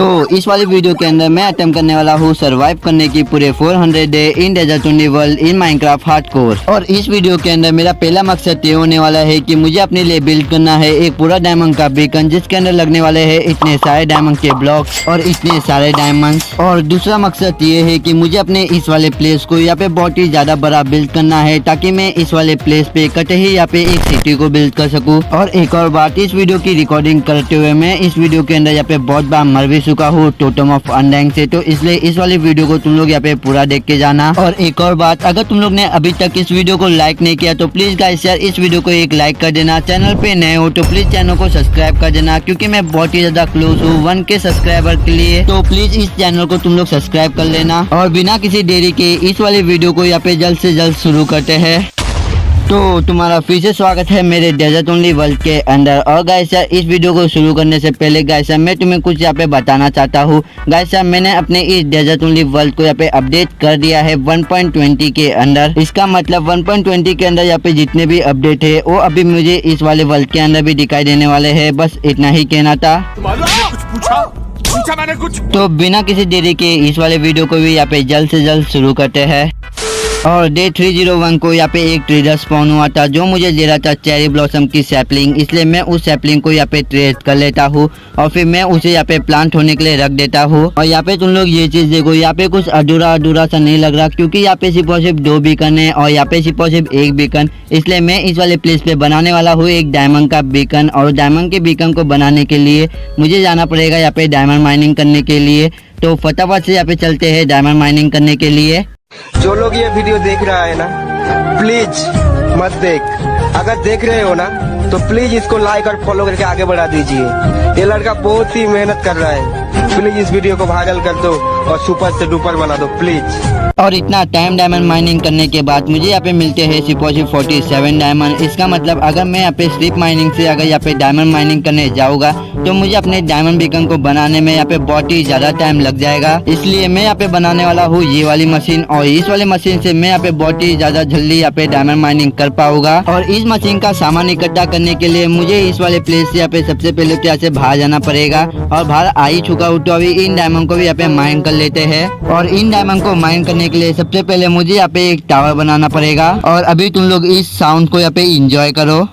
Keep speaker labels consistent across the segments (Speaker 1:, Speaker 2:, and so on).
Speaker 1: तो इस वाली वीडियो के अंदर मैं अटेम्प्ट करने वाला हूँ सरवाइव करने की पूरे 400 day in desert only world in Minecraft hardcore. और इस वीडियो के अंदर मेरा पहला मकसद ये होने वाला है कि मुझे अपने लिए बिल्ड करना है एक पूरा डायमंड का बीकन, जिसके अंदर लगने वाले हैं इतने सारे डायमंड के ब्लॉक्स और इतने सारे डायमंड्स। और दूसरा मकसद ये है कि मुझे अपने इस वाले प्लेस को यहाँ पे बहुत ही ज्यादा बड़ा बिल्ड करना है, ताकि मैं इस वाले प्लेस पे कटे ही यहाँ पे एक सिटी को बिल्ड कर सकूँ। और एक और बात, इस वीडियो की रिकॉर्डिंग करते हुए मैं इस वीडियो के अंदर यहाँ पे बहुत बार मर भी चुका हूँ टोटम ऑफ अनडैंग से, तो इसलिए इस वाली वीडियो को तुम लोग यहाँ पे पूरा देख के जाना। और एक और बात, अगर तुम लोग ने अभी तक इस वीडियो को लाइक नहीं किया तो प्लीज गाइस यार इस वीडियो को एक लाइक कर देना। चैनल पे नए हो तो प्लीज चैनल को सब्सक्राइब कर देना, क्योंकि मैं बहुत ही ज्यादा क्लोज हूँ 1K सब्सक्राइबर के लिए, तो प्लीज इस चैनल को तुम लोग सब्सक्राइब कर लेना। और बिना किसी देरी के इस वाली वीडियो को यहाँ पे जल्द से जल्द शुरू करते हैं। तो तुम्हारा फिर से स्वागत है मेरे डेजर्ट ओनली वर्ल्ड के अंदर। और गाइस यार इस वीडियो को शुरू करने से पहले गाइस यार मैं तुम्हें कुछ यहाँ पे बताना चाहता हूँ। गाइस यार मैंने अपने इस डेजर्ट ओनली वर्ल्ड को यहाँ पे अपडेट कर दिया है 1.20 के अंदर। इसका मतलब 1.20 के अंदर यहाँ पे जितने भी अपडेट है वो अभी मुझे इस वाले वर्ल्ड के अंदर भी दिखाई देने वाले है। बस इतना ही कहना था। पूछा मैंने कुछ। तो बिना किसी देरी के इस वाले वीडियो को भी यहाँ पे जल्द से जल्द शुरू करते हैं। और डे 301 को यहाँ पे एक ट्रेडर स्पॉन हुआ था जो मुझे दे रहा था चेरी ब्लॉसम की सैपलिंग, इसलिए मैं उस सैपलिंग को यहाँ पे ट्रेड कर लेता हूँ और फिर मैं उसे यहाँ पे प्लांट होने के लिए रख देता हूँ। और यहाँ पे तुम लोग ये चीज देखो, यहाँ पे कुछ अधूरा अधूरा सा नहीं लग रहा, क्योंकि यहाँ पे सिर्फ और सिर्फ 2 बीकन है और यहाँ पे सिर्फ और सिर्फ 1 बीकन। इसलिए मैं इस वाले प्लेस पे बनाने वाला हूँ एक डायमंड का बीकन। और डायमंड के बीकन को बनाने के लिए मुझे जाना पड़ेगा यहाँ पे डायमंड माइनिंग करने के लिए। तो फटाफट से यहाँ पे चलते हैं डायमंड माइनिंग करने के लिए।
Speaker 2: जो लोग ये वीडियो देख रहा है ना, प्लीज मत देख। अगर देख रहे हो ना तो प्लीज इसको लाइक और फॉलो करके आगे बढ़ा दीजिए। ये लड़का बहुत ही मेहनत कर रहा है। प्लीज इस वीडियो को वायरल कर दो और सुपर से डुपर बना दो प्लीज।
Speaker 1: और इतना टाइम डायमंड माइनिंग करने के बाद मुझे यहाँ पे मिलते हैं सिर्फ 47 डायमंड। इसका मतलब अगर मैं यहाँ पे स्लिप माइनिंग से अगर यहाँ पे डायमंड माइनिंग करने जाऊंगा तो मुझे अपने डायमंड बीकन को बनाने में यहाँ पे बहुत ही ज्यादा टाइम लग जाएगा। इसलिए मैं यहाँ पे बनाने वाला हूँ ये वाली मशीन, और इस वाली मशीन से मैं यहाँ पे बहुत ही ज्यादा जल्दी यहाँ पे डायमंड माइनिंग कर पाऊंगा। और इस मशीन का सामान इकट्ठा करने के लिए मुझे इस वाले प्लेस से यहाँ पे सबसे पहले तो यहाँ से बाहर जाना पड़ेगा। और बाहर आ ही चुका हूँ, तो अभी इन डायमंड को भी यहाँ पे माइन कर लेते हैं। और इन डायमंड को माइन करने के लिए सबसे पहले मुझे यहाँ पे एक टावर बनाना पड़ेगा। और अभी तुम लोग इस साउंड को यहाँ पे इंजॉय करो।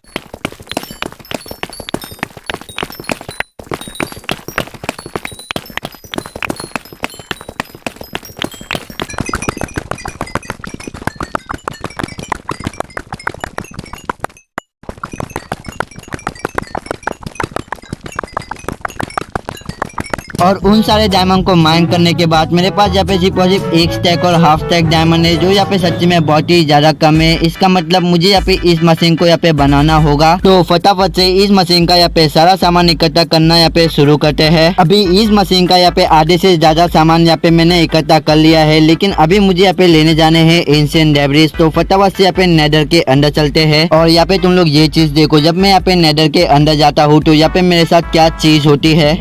Speaker 1: और उन सारे डायमंड को माइन करने के बाद मेरे पास यहाँ पे सिर्फ एक स्टैक और हाफ स्टैक डायमंड है, जो यहाँ पे सच्ची में बहुत ही ज्यादा कम है। इसका मतलब मुझे यहाँ पे इस मशीन को यहाँ पे बनाना होगा। तो फटाफट से इस मशीन का यहाँ पे सारा सामान इकट्ठा करना यहाँ पे शुरू करते हैं। अभी इस मशीन का यहाँ पे आधे से ज्यादा सामान यहाँ पे मैंने इकट्ठा कर लिया है, लेकिन अभी मुझे यहाँ पे लेने जाने हैं एंशिएंट डेब्रिस। तो फटाफट से यहाँ पे नेदर के अंदर चलते हैं। और यहाँ पे तुम लोग ये चीज देखो, जब मैं यहाँ पे नेदर के अंदर जाता हूँ तो यहाँ पे मेरे साथ क्या चीज होती है।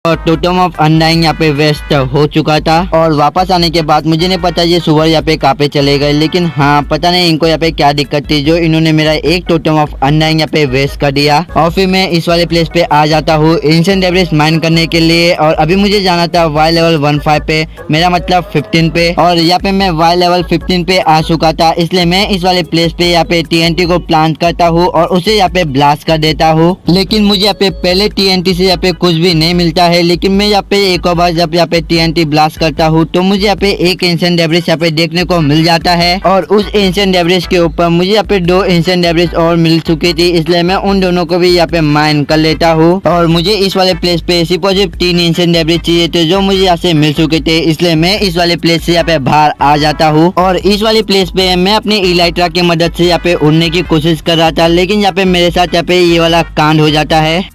Speaker 1: और टोटम ऑफ अनडाइंग यहाँ पे वेस्ट हो चुका था। और वापस आने के बाद मुझे नहीं पता ये सुअर यहाँ पे कहाँ पे चले गए, लेकिन हाँ पता नहीं इनको यहाँ पे क्या दिक्कत थी जो इन्होंने मेरा एक टोटम ऑफ अनडाइंग यहाँ पे वेस्ट कर दिया। और फिर मैं इस वाले प्लेस पे आ जाता हूँ एंशिएंट डेब्रिस माइन करने के लिए। और अभी मुझे जाना था वाई लेवल 15 पे, मेरा मतलब 15 पे। और यहाँ पे मैं वाई लेवल 15 पे आ चुका था, इसलिए मैं इस वाले प्लेस पे यहाँ पे TNT को प्लांट करता हूँ और उसे यहाँ पे ब्लास्ट कर देता हूँ। लेकिन मुझे यहाँ पे पहले TNT से यहाँ पे कुछ भी नहीं मिलता है, लेकिन मैं यहाँ पे एक और बार जब यहाँ पे TNT ब्लास्ट करता हूँ तो मुझे यहाँ पे एक एंशिएंट डेब्रिस यहाँ पे देखने को मिल जाता है। और उस एंशिएंट डेब्रिस के ऊपर मुझे यहाँ पे 2 एंशिएंट डेब्रिस और मिल चुकी थी, इसलिए मैं उन दोनों को भी यहाँ पे माइन कर लेता हूँ। और मुझे इस वाले प्लेस पे सिर्फ 3 एंशिएंट डेब्रिस चाहिए थे जो मुझे यहाँ से मिल चुके थे, इसलिए मैं इस वाले प्लेस से यहाँ पे बाहर आ जाता हूँ। और इस वाले प्लेस पे मैं अपने इलाइट्रा की मदद से यहाँ पे उड़ने की कोशिश कर रहा था, लेकिन यहाँ पे मेरे साथ यहाँ पे ये वाला कांड हो जाता है।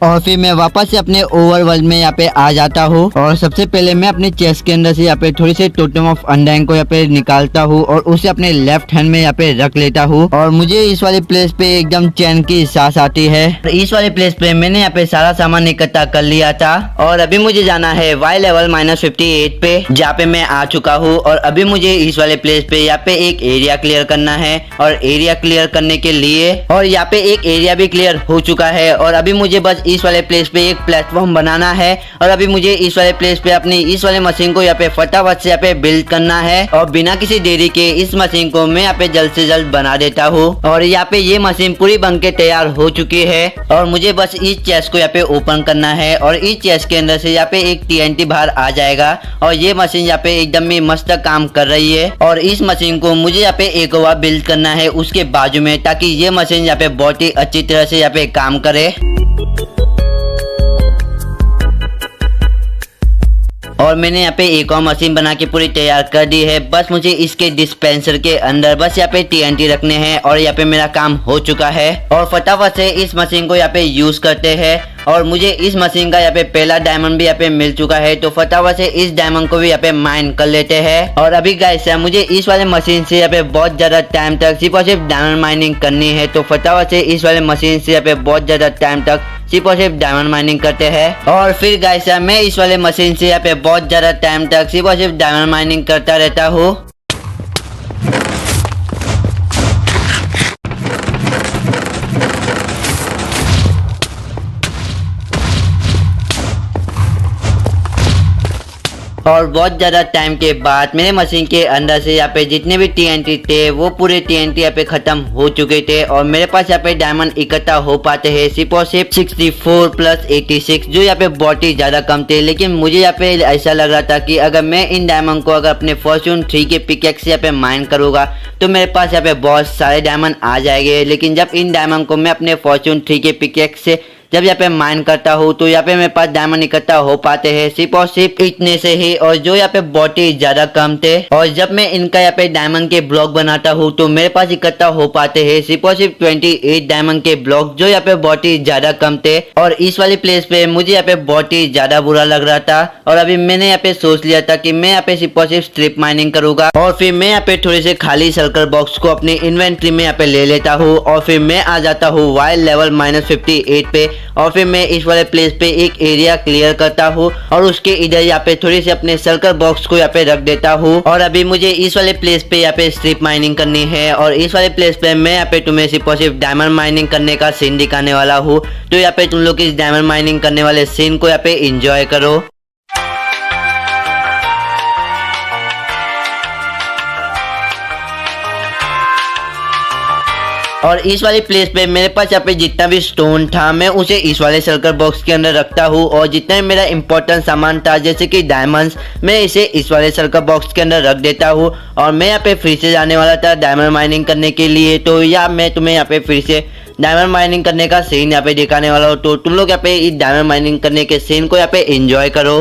Speaker 1: और फिर मैं वापस से अपने ओवरवर्ल्ड में यहाँ पे आ जाता हूँ और सबसे पहले मैं अपने चेस्ट के अंदर से यहाँ पे थोड़ी सी टोटम ऑफ अंडाइन को यहाँ पे निकालता हूँ और उसे अपने लेफ्ट हैंड में यहाँ पे रख लेता हूँ। और मुझे इस वाले प्लेस पे एकदम चैन की सांस आती है। इस वाले प्लेस पे मैंने यहाँ पे सारा सामान इकट्ठा कर लिया था और अभी मुझे जाना है वाई लेवल -58 पे, जहाँ पे मैं आ चुका हूँ। और अभी मुझे इस वाले प्लेस पे यहाँ पे एक एरिया क्लियर करना है और एरिया क्लियर करने के लिए और यहाँ पे एक एरिया भी क्लियर हो चुका है और अभी मुझे बस इस वाले प्लेस पे एक प्लेटफॉर्म बनाना है और अभी मुझे इस वाले प्लेस पे अपनी इस वाले मशीन को यहाँ पे फटाफट से यहाँ पे बिल्ड करना है और बिना किसी देरी के इस मशीन को मैं यहाँ पे जल्द से जल्द बना देता हूँ। और यहाँ पे ये मशीन पूरी बन के तैयार हो चुकी है और मुझे बस इस चेस्ट को यहाँ पे ओपन करना है और इस चेस्ट के अंदर से यहाँ पे एक TNT बाहर आ जाएगा और ये मशीन यहाँ पे एकदम ही मस्त काम कर रही है। और इस मशीन को मुझे यहाँ पे एक और बिल्ड करना है उसके बाजू में, ताकि ये मशीन यहाँ पे बहुत ही अच्छी तरह से यहाँ पे काम करे। और मैंने यहाँ पे एक और मशीन बना के पूरी तैयार कर दी है। बस मुझे इसके डिस्पेंसर के अंदर बस यहाँ पे TNT रखने हैं और यहाँ पे मेरा काम हो चुका है। और फटाफट से इस मशीन को यहाँ पे यूज करते हैं और मुझे इस मशीन का यहाँ पे पहला डायमंड भी यहाँ पे मिल चुका है, तो फटाफट से इस डायमंड को भी यहाँ पे माइन कर लेते हैं। और अभी गाइस मुझे इस वाले मशीन से यहाँ पे बहुत ज्यादा टाइम तक सिर्फ और सिर्फ डायमंड माइनिंग करनी है, तो फटाफट से इस वाले मशीन से यहाँ पे बहुत ज्यादा टाइम तक सिर्फ और सिर्फ डायमंड माइनिंग करते हैं। और फिर गाइस मैं इस वाले मशीन से यहाँ पे बहुत ज्यादा टाइम तक सिर्फ और सिर्फ डायमंड माइनिंग करता रहता हूँ। और बहुत ज्यादा टाइम के बाद मेरे मशीन के अंदर से यहाँ पे जितने भी TNT थे वो पूरे TNT यहाँ पे खत्म हो चुके थे और मेरे पास यहाँ पे डायमंड इकट्ठा हो पाते हैं सिर्फ और सिर्फ 64 + 86, जो यहाँ पे बहुत ही ज्यादा कम थे। लेकिन मुझे यहाँ पे ऐसा लग रहा था कि अगर मैं इन डायमंड को अगर अपने फॉर्च्यून 3 के पिकेक्स से यहाँ पे माइन करूंगा तो मेरे पास यहाँ पे बहुत सारे डायमंड आ जाएंगे। लेकिन जब इन डायमंड को मैं अपने फॉर्च्यून 3 के पिकेक्स से जब यहाँ पे माइन करता हूँ तो यहाँ पे मेरे पास डायमंड इकट्ठा हो पाते हैं सिर्फ और सिर्फ इतने से ही, और जो यहाँ पे बहुत ही ज्यादा कम थे। और जब मैं इनका यहाँ पे डायमंड के ब्लॉक बनाता हूँ तो मेरे पास इकट्ठा हो पाते हैं सिर्फ और सिर्फ 28 डायमंड के ब्लॉक, जो यहाँ पे बहुत ही ज्यादा कम थे। और इस वाली प्लेस पे मुझे यहाँ पे बहुत ही ज्यादा बुरा लग रहा था और अभी मैंने यहाँ पे सोच लिया था कि मैं यहाँ पे सिर्फ और सिर्फ स्ट्रिप माइनिंग करूंगा और फिर मैं यहाँ पे थोड़े से खाली सर्कल बॉक्स को अपनी इन्वेंट्री में यहाँ पे ले लेता हूँ और फिर मैं आ जाता हूँ वाई लेवल -58 पे और फिर मैं इस वाले प्लेस पे एक एरिया क्लियर करता हूँ और उसके इधर यहाँ पे थोड़ी सी अपने सर्कल बॉक्स को यहाँ पे रख देता हूँ। और अभी मुझे इस वाले प्लेस पे यहाँ पे स्ट्रिप माइनिंग करनी है और इस वाले प्लेस पे मैं यहाँ पे तुम्हें सिर्फ और सिर्फ डायमंड माइनिंग करने का सीन दिखाने वाला हूँ, तो यहाँ पे तुम लोग इस डायमंड माइनिंग करने वाले सीन को यहाँ पे इंजॉय करो। और इस वाली प्लेस पे मेरे पास यहाँ पे जितना भी स्टोन था मैं उसे इस वाले सर्कल बॉक्स के अंदर रखता हूँ और जितना भी मेरा इंपॉर्टेंट सामान था जैसे कि डायमंड्स मैं इसे इस वाले सर्कल बॉक्स के अंदर रख देता हूँ। और मैं यहाँ पे फिर से जाने वाला था डायमंड माइनिंग करने के लिए, तो या मैं तुम्हें यहाँ पे फिर से डायमंड माइनिंग करने का सीन यहाँ पे दिखाने वाला हूँ, तो तुम लोग यहाँ पे इस डायमंड माइनिंग करने के सीन को यहाँ पे एंजॉय करो।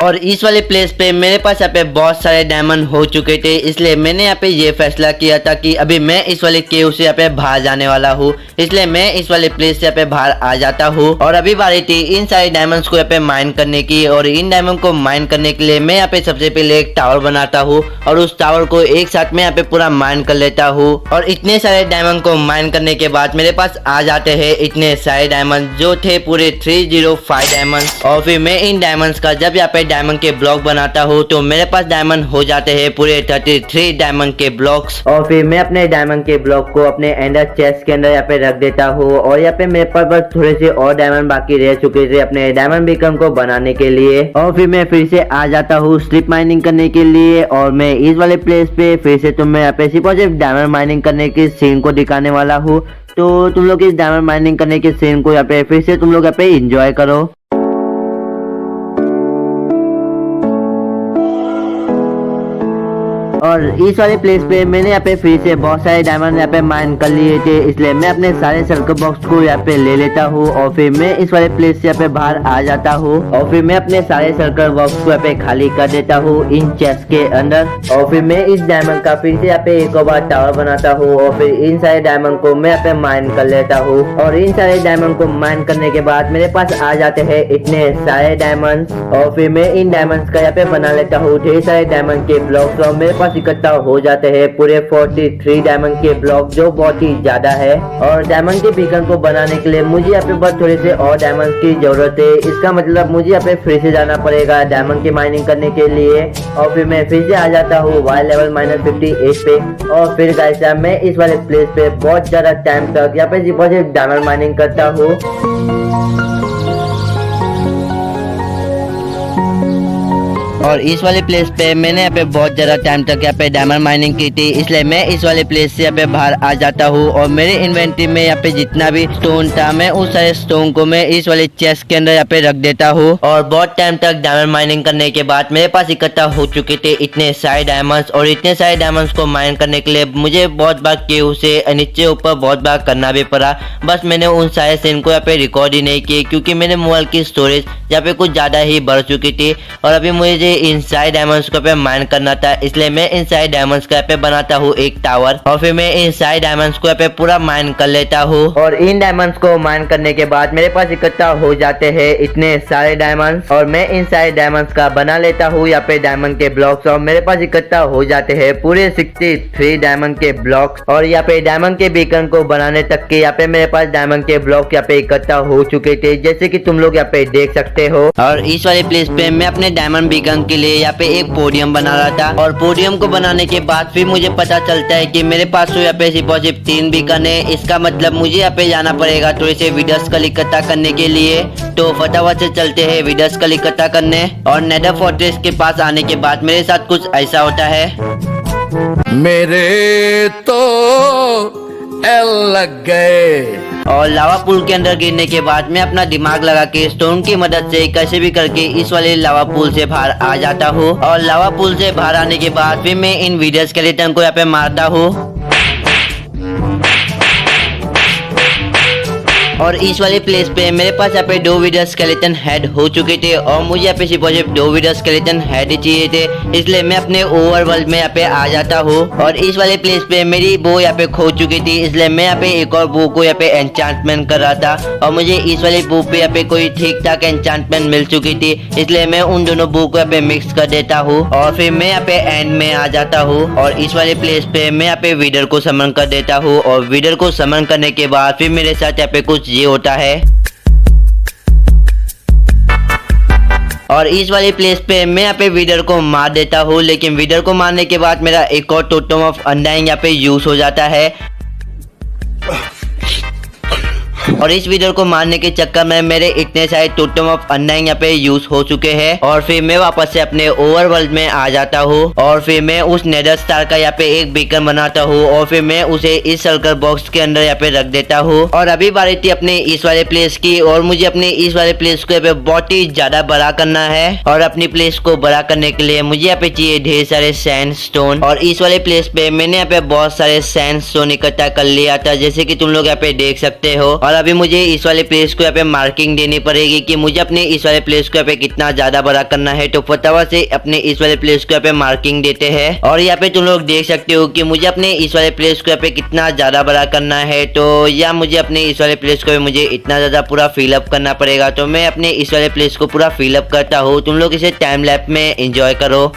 Speaker 1: और इस वाले प्लेस पे मेरे पास यहाँ पे बहुत सारे डायमंड हो चुके थे, इसलिए मैंने यहाँ पे ये फैसला किया था कि अभी मैं इस वाले केव से यहाँ पे बाहर जाने वाला हूँ, इसलिए मैं इस वाले प्लेस से यहाँ पे बाहर आ जाता हूँ। और अभी बारी थी इन सारे डायमंड्स को यहाँ पे माइन करने की और इन डायमंड को माइन करने के लिए मैं यहाँ पे सबसे पहले एक टावर बनाता हूँ और उस टावर को एक साथ में यहाँ पे पूरा माइन कर लेता हूँ। और इतने सारे डायमंड को माइन करने के बाद मेरे पास आ जाते हैं इतने सारे डायमंड जो थे पूरे 305 डायमंड। और फिर मैं इन डायमंड्स का जब यहाँ पे डायमंड के ब्लॉक बनाता हूँ तो मेरे पास डायमंड हो जाते हैं पूरे 33 डायमंड के ब्लॉक्स। और फिर मैं अपने डायमंड के ब्लॉक को अपने एंडर चेस्ट के अंदर यहाँ पे रख देता हूँ और यहाँ पे मेरे पास बस थोड़े से और डायमंड बाकी रह चुके थे अपने डायमंड बीकन को बनाने के लिए। और फिर मैं फिर से आ जाता हूँ स्ट्रिप माइनिंग करने के लिए और मैं इस वाले प्लेस पे फिर से तुम्हें यहाँ पे सिर्फ और सिर्फ डायमंड माइनिंग करने के सीन को दिखाने वाला हूँ, तो तुम लोग इस डायमंड माइनिंग करने के सीन को यहाँ पे फिर से तुम लोग यहाँ पे इंजॉय करो। और इस वाले प्लेस पे मैंने यहाँ पे फ्री से बहुत सारे डायमंड यहाँ पे माइन कर लिए थे, इसलिए मैं अपने सारे सर्कल बॉक्स को यहाँ पे ले लेता हूँ और फिर मैं इस वाले प्लेस से यहाँ पे बाहर आ जाता हूँ और फिर मैं अपने सारे सर्कल बॉक्स को यहाँ पे खाली कर देता हूँ इन चेस्ट के अंदर। और फिर मैं इस डायमंड का फिर से यहाँ पे एक और बार टावर बनाता हूँ और फिर इन सारे डायमंड को मैं यहाँ पे माइन कर लेता हूँ। और इन सारे डायमंड को माइन करने के बाद मेरे पास आ जाते हैं इतने सारे डायमंड्स और फिर मैं इन डायमंड्स का यहाँ पे बना लेता हूँ ढेर सारे डायमंड के ब्लॉक्स और मेरे पास इकट्ठा हो जाते हैं पूरे 43 डायमंड के ब्लॉक, जो बहुत ही ज्यादा है। और डायमंड के बीकन को बनाने के लिए मुझे यहाँ पे बस थोड़े से और डायमंड की जरूरत है, इसका मतलब मुझे यहाँ पे फिर से जाना पड़ेगा डायमंड की माइनिंग करने के लिए। और फिर मैं फिर से आ जाता हूँ वाई लेवल -58 पे और फिर गाइस मैं इस वाले प्लेस पे बहुत ज्यादा टाइम तक यहाँ पे सिर्फ डायमंड माइनिंग करता हूँ। और इस वाले प्लेस पे मैंने यहाँ पे बहुत ज्यादा टाइम तक यहाँ पे डायमंड माइनिंग की थी, इसलिए मैं इस वाले प्लेस से यहाँ पे बाहर आ जाता हूँ और मेरे इन्वेंटरी में यहाँ पे जितना भी स्टोन था मैं उस सारे स्टोन को मैं इस वाले चेस्ट के अंदर यहाँ पे रख देता हूँ। और बहुत टाइम तक डायमंड माइनिंग करने के बाद मेरे पास इकट्ठा हो चुके थे इतने सारे डायमंड्स और इतने सारे डायमंड्स को माइन करने के लिए मुझे बहुत बार केव से नीचे ऊपर बहुत बार करना भी पड़ा। बस मैंने उन सारे सीन को यहाँ पे रिकॉर्ड ही नहीं किए क्योंकि मेरे मोबाइल की स्टोरेज यहाँ पे कुछ ज्यादा ही बढ़ चुकी थी और अभी मुझे इन सारे डायमंड्स को पे माइन करना था, इसलिए मैं इन सारे डायमंड्स का पे बनाता हूँ एक टावर और फिर मैं इन सारे डायमंड्स को पे पूरा माइन कर लेता हूँ। और इन डायमंड्स को माइन करने के बाद मेरे पास इकट्ठा हो जाते हैं इतने सारे डायमंड्स और मैं इन सारे डायमंड्स का बना लेता हूँ यहाँ पे डायमंड के ब्लॉक्स और मेरे पास इकट्ठा हो जाते हैं पूरे 63 डायमंड के ब्लॉक्स। और यहाँ पे डायमंड के बीकन को बनाने तक के यहाँ पे मेरे पास डायमंड के ब्लॉक यहाँ पे इकट्ठा हो चुके थे, जैसे कि तुम लोग यहाँ पे देख सकते हो। और इस वाले प्लेस पे मैं अपने डायमंड बीकन के लिए यहाँ पे एक पोडियम बना रहा था और पोडियम को बनाने के बाद फिर मुझे पता चलता है कि मेरे पास तो यहाँ पे सिर्फ 3 बीकन है, इसका मतलब मुझे यहाँ पे जाना पड़ेगा थोड़े से विडर्स कल इकट्ठा करने के लिए। तो फटाफट से चलते हैं विडर्स कल इकट्ठा करने। और नेदर फोर्ट्रेस के पास आने के बाद मेरे साथ कुछ ऐसा होता है,
Speaker 3: मेरे तो एल लग गए।
Speaker 1: और लावा पूल के अंदर गिरने के बाद मैं अपना दिमाग लगा के स्टोन की मदद से कैसे भी करके इस वाले लावा पूल से बाहर आ जाता हूँ। और लावा पूल से बाहर आने के बाद फिर मैं इन विडर स्केलेटन को यहाँ पे मारता हूँ। और इस वाले प्लेस पे मेरे पास यहाँ पे 2 विडर स्केलेटन हेड हो चुके थे और मुझे यहाँ पे सिर्फ 2 विडर स्केलेटन हेड चाहिए थे, इसलिए मैं अपने ओवरवर्ल्ड में यहाँ पे आ जाता हूँ। और इस वाले प्लेस पे मेरी बो यहाँ पे खो चुकी थी, इसलिए मैं यहाँ पे एक और बो को यहाँ पे एन्चांटमेंट कर रहा था और मुझे इस वाले बो पे यहाँ पे कोई ठीक ठाक एन्चांटमेंट मिल चुकी थी, इसलिए मैं उन दोनों बो को यहाँ पे मिक्स कर देता हूँ और फिर मैं यहाँ पे एंड में आ जाता हूँ। और इस वाले प्लेस पे मैं यहाँ पे विडर को समन कर देता हूँ और विडर को समन करने के बाद फिर मेरे साथ यहाँ पे कुछ ये होता है। और इस वाली प्लेस पे मैं यहाँ पे विडर को मार देता हूँ, लेकिन विडर को मारने के बाद मेरा एक और टोटम ऑफ अनडाइंग यहाँ पे यूज हो जाता है। और इस विडर को मारने के चक्कर में मेरे इतने सारे टोटम ऑफ अनडाइंग यहाँ पे यूज हो चुके हैं और फिर मैं वापस से अपने ओवरवर्ल्ड में आ जाता हूँ और फिर मैं उस नेदर स्टार का यहाँ पे एक बीकन बनाता हूँ और फिर मैं उसे इस सर्कल बॉक्स के अंदर यहाँ पे रख देता हूँ। और अभी बारी थी अपने इस वाले प्लेस की और मुझे अपने इस वाले प्लेस को यहाँ पे बहुत ही ज्यादा बड़ा करना है। और अपनी प्लेस को बड़ा करने के लिए मुझे यहाँ पे चाहिए ढेर सारे सैंड स्टोन और इस वाले प्लेस पे मैंने यहाँ पे बहुत सारे सैंड स्टोन इकट्ठा कर लिया था, जैसे कि तुम लोग यहाँ पे देख सकते हो। और अभी मुझे इस वाले प्लेस को यहाँ पे मार्किंग देनी पड़ेगी कि मुझे अपने इस वाले प्लेस को यहाँ पे कितना ज्यादा बड़ा करना है, तो फटाफट से अपने इस वाले प्लेस को यहाँ पे मार्किंग देते हैं। और यहाँ पे तुम लोग देख सकते हो कि मुझे अपने इस वाले प्लेस को यहाँ पे कितना ज्यादा बड़ा करना है, तो या मुझे अपने इस वाले प्लेस को मुझे इतना ज्यादा पूरा फिलअप करना पड़ेगा। तो मैं अपने इस वाले प्लेस को पूरा फिलअप करता हूँ, तुम लोग इसे टाइम लैप में एंजॉय करो।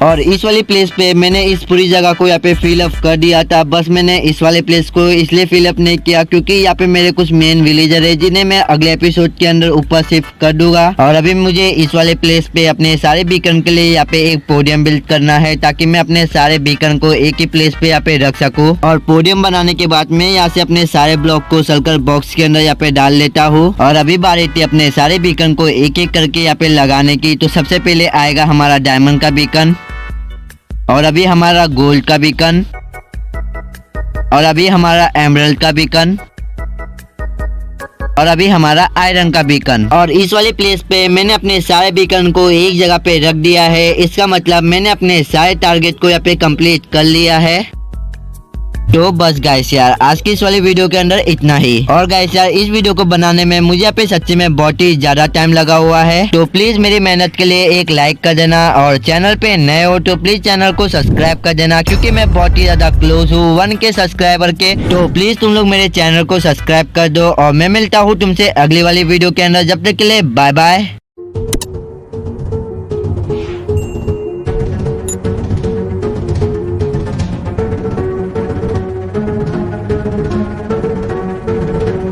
Speaker 1: और इस वाली प्लेस पे मैंने इस पूरी जगह को यहाँ पे फिल अप कर दिया था। बस मैंने इस वाले प्लेस को इसलिए फिल अप नहीं किया क्योंकि यहाँ पे मेरे कुछ मेन विलेजर है जिन्हें मैं अगले एपिसोड के अंदर ऊपर शिफ्ट कर दूंगा। और अभी मुझे इस वाले प्लेस पे अपने सारे बीकन के लिए यहाँ पे एक पोडियम बिल्ड करना है ताकि मैं अपने सारे बीकन को एक ही प्लेस पे यहाँ पे रख सकूँ। और पोडियम बनाने के बाद मैं यहाँ से अपने सारे ब्लॉक को सर्कल बॉक्स के अंदर यहाँ पे डाल लेता हूँ। और अभी बारी थी अपने सारे बीकन को एक एक करके यहाँ पे लगाने की। तो सबसे पहले आएगा हमारा डायमंड का बीकन, और अभी हमारा गोल्ड का बीकन, और अभी हमारा एमरल्ड का बीकन, और अभी हमारा आयरन का बीकन। और इस वाली प्लेस पे मैंने अपने सारे बीकन को एक जगह पे रख दिया है। इसका मतलब मैंने अपने सारे टारगेट को यहाँ पे कंप्लीट कर लिया है। तो बस गाइस यार आज की इस वाली वीडियो के अंदर इतना ही। और गाइस यार इस वीडियो को बनाने में मुझे यहाँ पे सच्ची में बहुत ही ज्यादा टाइम लगा हुआ है। तो प्लीज मेरी मेहनत के लिए एक लाइक कर देना, और चैनल पे नए हो तो प्लीज चैनल को सब्सक्राइब कर देना क्योंकि मैं बहुत ही ज्यादा क्लोज हूँ 1K सब्सक्राइबर के। तो प्लीज तुम लोग मेरे चैनल को सब्सक्राइब कर दो, और मैं मिलता हूँ तुमसे अगली वाली वीडियो के अंदर। जब तक के लिए बाय बाय।